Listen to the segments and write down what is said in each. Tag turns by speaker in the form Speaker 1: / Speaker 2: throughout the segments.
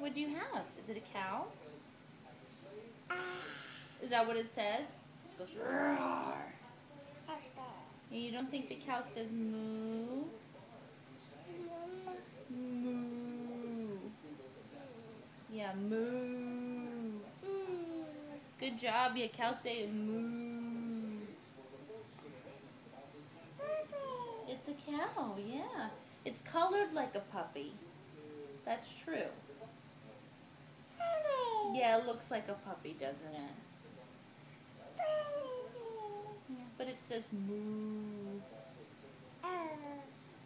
Speaker 1: What do you have? Is it a cow? Is that what it says? It goes roar. You don't think the cow says moo? Moo. Yeah, moo. Good job. Yeah, cows say moo. It's a cow, yeah. It's colored like a puppy. That's true. Yeah, it looks like a puppy, doesn't it? Yeah, but it says moo.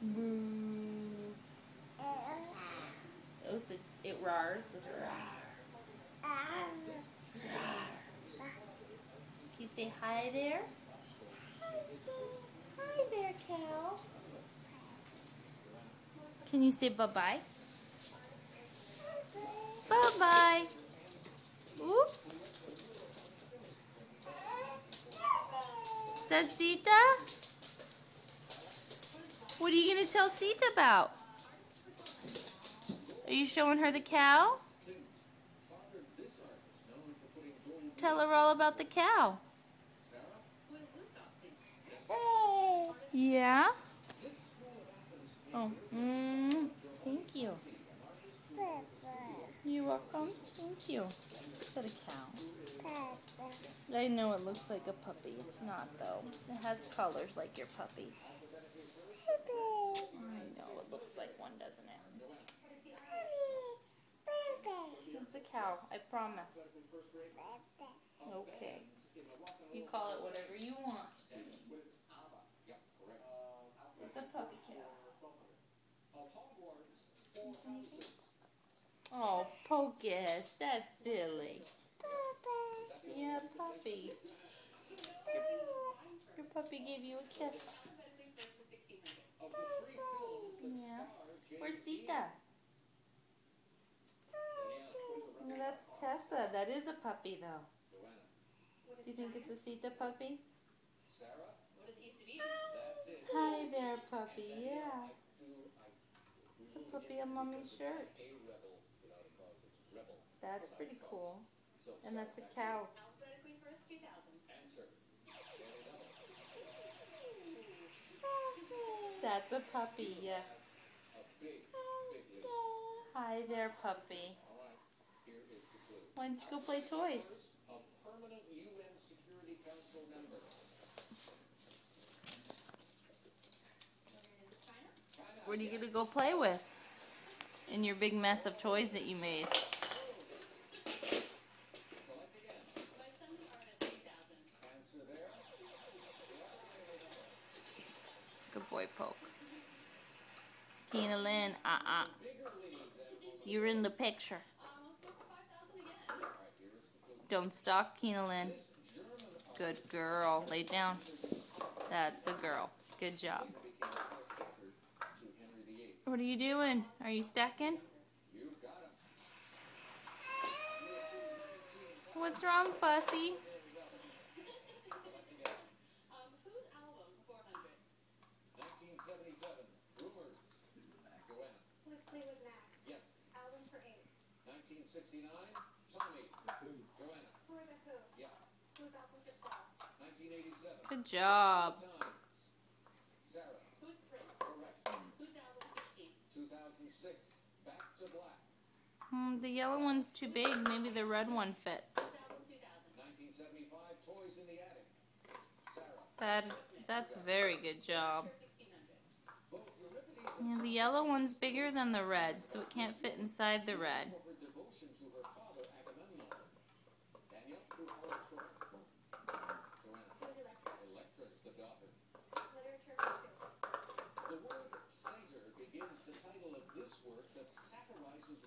Speaker 1: Moo. Oh, it roars. It goes roar. Can you say hi there? Hi there, cow. Can you say bye-bye? Bye-bye. Oops. Is that Sita? What are you going to tell Sita about? Are you showing her the cow? Tell her all about the cow. Yeah? Oh, thank you. You're welcome. Thank you. Is that a cow? I know it looks like a puppy. It's not, though. It has colors like your puppy. I know, it looks like one, doesn't it? It's a cow, I promise. Okay. You call it whatever you want. It's a puppy cow. Oh, Pocus, that's silly. Yeah, puppy. Your puppy gave you a kiss. Yeah. Where's Sita? No, that's Tessa. That is a puppy, though. Do you think it's a Sita puppy? Hi there, puppy. Yeah. It's a puppy on Mommy's shirt. That's pretty cool. And that's a cow. That's a puppy, yes. Hi there, puppy. Why don't you go play toys? What are you going to go play with in your big mess of toys that you made? Good boy, Poke. Keena Lynn, you're in the picture. Don't stalk Keena Lynn. Good girl. Lay down. That's a girl. Good job. What are you doing? Are you stacking? What's wrong, Fussy?
Speaker 2: Let's play with Mac. Yes. Album for 8. 1969, Tommy. Joanna. For the Who. Yeah. Who's album for 12? 1987.
Speaker 1: Good job.
Speaker 2: Sarah. Who's Prince? Correct. Who's album 16? 2006, Back to Black.
Speaker 1: The yellow one's too big. Maybe the red one fits.
Speaker 2: Who's album 2000? 1975, Toys in the Attic. Sarah.
Speaker 1: That's a very good job. Yeah, the yellow one's bigger than the red, so it can't fit inside the red.
Speaker 2: The word Satyr begins the title of this work that satirizes